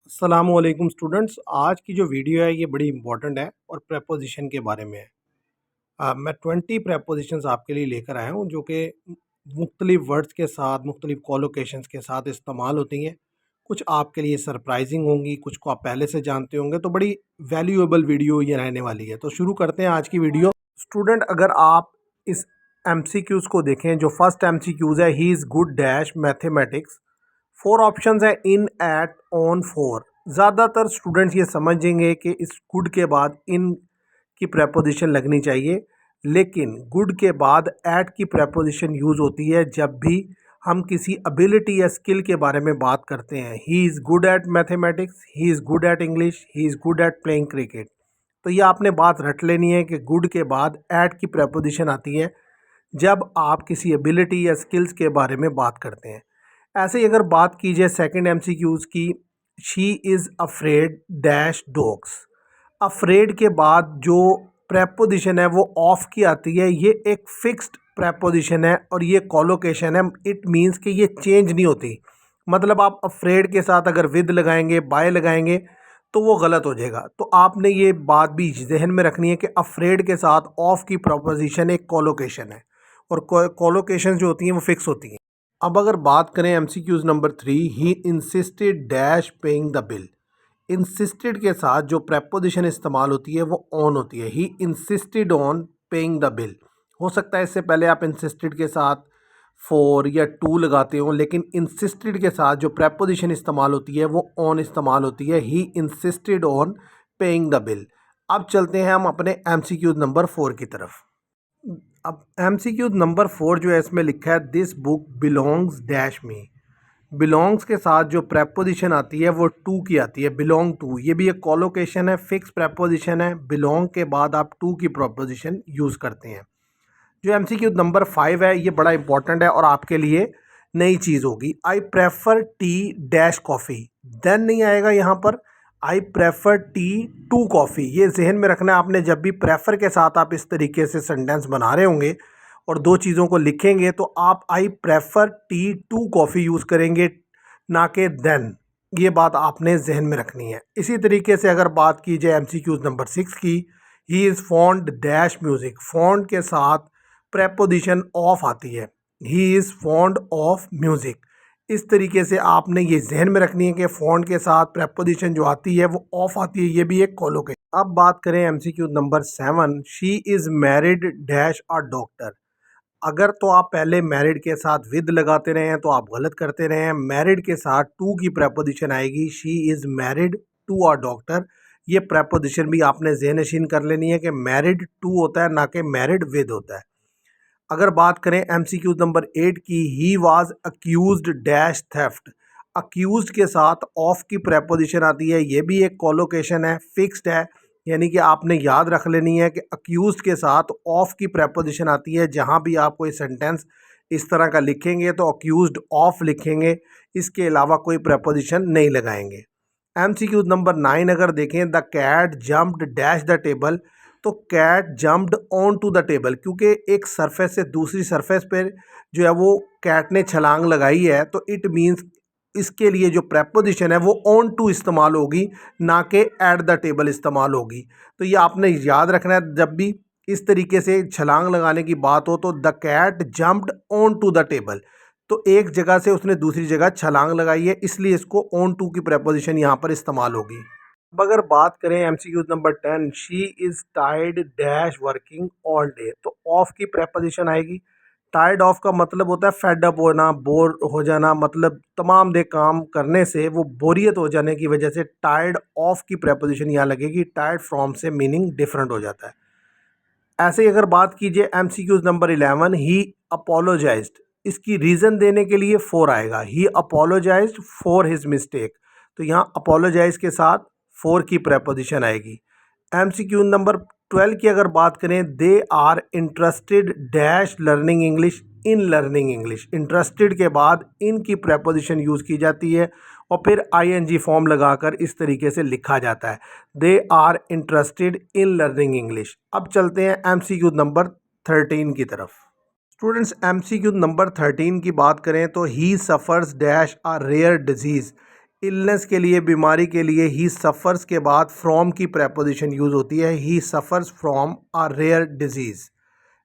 अस्सलामुअलैकुम स्टूडेंट्स। आज की जो वीडियो है ये बड़ी इंपॉर्टेंट है और प्रेपोजिशन के बारे में है। मैं 20 प्रेपोजिशंस आपके लिए लेकर आया हूँ जो कि मुख्तलिफ वर्ड्स के साथ मुख्तलिफ कोलोकेशंस के साथ इस्तेमाल होती हैं। कुछ आपके लिए सरप्राइजिंग होंगी, कुछ को आप पहले से जानते होंगे, तो बड़ी वैल्यूएबल वीडियो ये रहने वाली है। तो शुरू करते हैं आज की वीडियो। स्टूडेंट, अगर आप इस MCQs को देखें, जो फर्स्ट MCQs है, he is good dash mathematics. 4 options है, इन, एट, ऑन, फॉर। ज़्यादातर स्टूडेंट्स ये समझेंगे कि इस गुड के बाद इन की प्रेपोजिशन लगनी चाहिए, लेकिन गुड के बाद एट की प्रेपोजिशन यूज़ होती है जब भी हम किसी एबिलिटी या स्किल के बारे में बात करते हैं। He is good at mathematics, he is good at English, he is good at playing cricket. तो ये आपने बात रट लेनी है कि गुड के बाद एट की प्रेपोजिशन आती है जब आप किसी एबिलिटी या स्किल्स के बारे में बात करते हैं। ऐसे ही अगर बात की जाए सेकेंड MCQs की, she is afraid dash dogs. Afraid के बाद जो प्रेपोजिशन है वो ऑफ की आती है। ये एक फिक्स्ड प्रेपोजिशन है और ये कोलोकेशन है। इट मीन्स कि ये चेंज नहीं होती। मतलब आप अफ्रेड के साथ अगर विद लगाएंगे, बाय लगाएंगे, तो वो गलत हो जाएगा। तो आपने ये बात भी जहन में रखनी है कि अफ्रेड के साथ ऑफ की प्रेपोजिशन एक कोलोकेशन है और कोलोकेशन जो होती हैं वो फिक्स होती हैं। अब अगर बात करें MCQs number 3, he insisted dash paying the bill. Insisted के साथ जो प्रेपोजिशन इस्तेमाल होती है वो ऑन होती है। He insisted on paying the bill. हो सकता है इससे पहले आप इंसिस्टेड के साथ फॉर या टू लगाते हो, लेकिन इंसिस्टेड के साथ जो प्रेपोजिशन इस्तेमाल होती है वो ऑन इस्तेमाल होती है। He insisted on paying the bill. अब चलते हैं हम अपने MCQs नंबर 4 की तरफ। अब MCQ नंबर 4 जो है, इसमें लिखा है this book belongs dash me. Belongs के साथ जो प्रेपोजिशन आती है वो टू की आती है, बिलोंग टू। ये भी एक कोलोकेशन है, फिक्स प्रेपोजिशन है। बिलोंग के बाद आप टू की प्रेपोजिशन यूज़ करते हैं। जो MCQ नंबर 5 है ये बड़ा इंपॉर्टेंट है और आपके लिए नई चीज़ होगी। I prefer tea dash coffee. Then नहीं आएगा यहाँ पर। I prefer tea to coffee. ये जहन में रखना है आपने। जब भी प्रेफर के साथ आप इस तरीके से सेंटेंस बना रहे होंगे और दो चीज़ों को लिखेंगे तो आप I prefer tea to coffee use करेंगे, ना कि देन। ये बात आपने जहन में रखनी है। इसी तरीके से अगर बात की जाए MCQ नंबर 6 की, he is fond dash music. Fond के साथ प्रेपोजिशन ऑफ आती है। He is fond of music. इस तरीके से आपने ये जहन में रखनी है कि फॉन्ड के साथ प्रेपोजिशन जो आती है वो ऑफ आती है। ये भी एक कोलोकेशन। अब बात करें MCQ number 7, she is married dash a doctor. अगर तो आप पहले मैरिड के साथ विद लगाते रहे हैं तो आप गलत करते रहे हैं। मैरिड के साथ टू की प्रेपोजिशन आएगी। She is married to a doctor. ये प्रेपोजिशन भी आपने ज़हन नशीन कर लेनी है कि मैरिड टू होता है, ना कि मैरिड विद होता है। अगर बात करें MCQ नंबर 8 की, he was accused dash theft. Accused के साथ ऑफ की प्रेपोजिशन आती है। ये भी एक कोलोकेशन है, फिक्स्ड है। यानी कि आपने याद रख लेनी है कि अक्यूज्ड के साथ ऑफ की प्रेपोजिशन आती है। जहाँ भी आप कोई सेंटेंस इस तरह का लिखेंगे तो अक्यूज्ड ऑफ लिखेंगे, इसके अलावा कोई प्रेपोजिशन नहीं लगाएंगे। MCQ नंबर 9 अगर देखें, the cat jumped dash the table. तो cat jumped on to the table, क्योंकि एक सरफेस से दूसरी सरफेस पर जो है वो कैट ने छलांग लगाई है, तो इट मीन्स इसके लिए जो प्रेपोजिशन है वो ऑन टू इस्तेमाल होगी, ना कि एट द टेबल इस्तेमाल होगी। तो ये आपने याद रखना है। जब भी इस तरीके से छलांग लगाने की बात हो तो the cat jumped on to the table, तो एक जगह से उसने दूसरी जगह छलांग लगाई है, इसलिए इसको ऑन टू की प्रेपोजिशन यहाँ पर इस्तेमाल होगी। अब अगर बात करें MCQ number 10, she is tired dash working all day. तो ऑफ की प्रेपोजिशन आएगी। टायर्ड ऑफ का मतलब होता है फेड अप होना, बोर हो जाना। मतलब तमाम दे काम करने से वो बोरियत हो जाने की वजह से टायर्ड ऑफ की प्रेपोजिशन यहाँ लगेगी। टायर्ड फ्रॉम से मीनिंग डिफरेंट हो जाता है। ऐसे ही अगर बात कीजिए MCQ नंबर 11, ही अपोलोजाइज्ड। इसकी रीज़न देने के लिए फोर आएगा। ही अपोलोजाइज्ड फॉर हिज मिस्टेक। तो यहाँ अपोलोजाइज के साथ फोर की प्रेपोजिशन आएगी। MCQ नंबर 12 की अगर बात करें, they are interested dash learning English in learning English. Interested के बाद इन की प्रेपोजिशन यूज़ की जाती है और फिर ING फॉर्म लगाकर इस तरीके से लिखा जाता है, they are interested in learning English. अब चलते हैं MCQ नंबर 13 की तरफ। स्टूडेंट्स, MCQ नंबर 13 की बात करें तो he suffers dash a rare disease. Illness के लिए, बीमारी के लिए ही सफ़र्स के बाद फ्रॉम की प्रेपोजिशन यूज़ होती है, he suffers from a rare disease.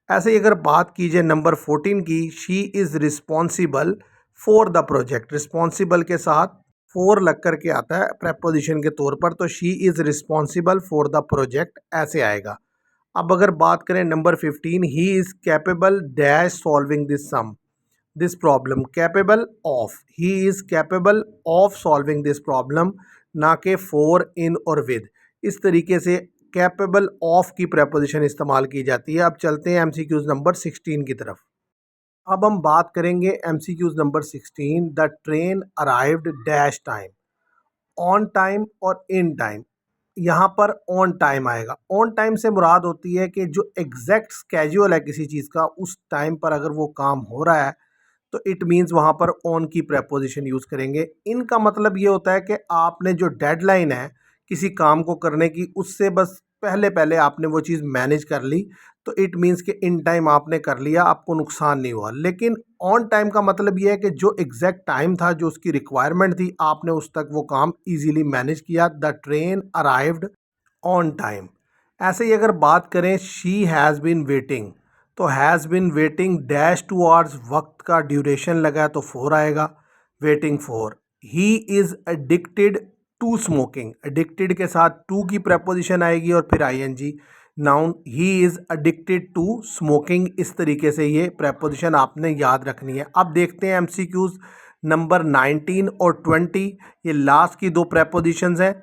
ऐसे ही अगर बात कीजिए नंबर 14 की, she is responsible for the project. Responsible के साथ फोर लग कर के आता है प्रेपोजिशन के तौर पर, तो she is responsible for the project ऐसे आएगा। अब अगर बात करें number 15, he is capable dash solving this sum, this problem. Capable of, he is capable of solving this problem, ना के फॉर, इन और विद। इस तरीके से कैपेबल ऑफ की प्रेपोजिशन इस्तेमाल की जाती है। अब चलते हैं एमसीक्यूज़ नंबर 16 की तरफ। अब हम बात करेंगे MCQs number 16, the train arrived dash time, on time और इन टाइम। यहाँ पर ऑन टाइम आएगा। ऑन टाइम से मुराद होती है कि जो एग्जैक्ट स्केड्यूल है किसी चीज़ का, उस टाइम पर अगर वो काम हो रहा है तो इट मीन्स वहाँ पर ऑन की प्रेपोजिशन यूज़ करेंगे। इनका मतलब ये होता है कि आपने जो डेडलाइन है किसी काम को करने की, उससे बस पहले पहले आपने वो चीज़ मैनेज कर ली, तो इट मीन्स कि इन टाइम आपने कर लिया, आपको नुकसान नहीं हुआ। लेकिन ऑन टाइम का मतलब ये है कि जो एग्जैक्ट टाइम था, जो उसकी रिक्वायरमेंट थी, आपने उस तक वो काम ईजीली मैनेज किया। The train arrived on time. ऐसे ही अगर बात करें शी हैज़ बीन वेटिंग, तो has been waiting dash two hours, वक्त का ड्यूरेशन लगा है तो 4 आएगा, waiting for. He is addicted to smoking, addicted के साथ टू की प्रेपोजिशन आएगी और फिर ING, noun. He is addicted to smoking. इस तरीके से ये प्रेपोजिशन आपने याद रखनी है। अब देखते हैं एमसीक्यूज़ नंबर 19 और 20, ये लास्ट की दो प्रेपोजिशंस हैं।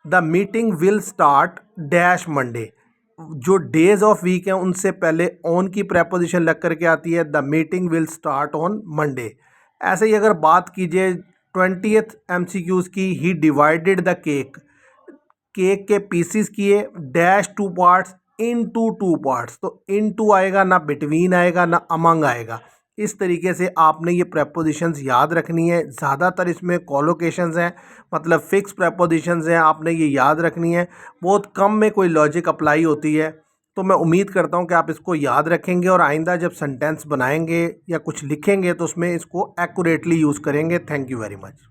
The meeting will start dash Monday, जो डेज ऑफ वीक हैं उनसे पहले ऑन की प्रेपोजिशन लग करके आती है, the meeting will start on Monday. ऐसे ही अगर बात कीजिए 20th एमसीक्यूज़ की, ही डिवाइडेड द केक, केक के पीसीस किए डैश टू पार्ट्स, इन टू पार्ट्स। तो इन टू आएगा, ना बिटवीन आएगा, ना अमंग आएगा। इस तरीके से आपने ये प्रेपोजिशंस याद रखनी है। ज़्यादातर इसमें कॉलोकेशंस हैं, मतलब फिक्स प्रेपोजिशंस हैं, आपने ये याद रखनी है। बहुत कम में कोई लॉजिक अप्लाई होती है। तो मैं उम्मीद करता हूँ कि आप इसको याद रखेंगे और आइंदा जब सेंटेंस बनाएंगे या कुछ लिखेंगे तो उसमें इसको एक्यूरेटली यूज़ करेंगे। Thank you very much.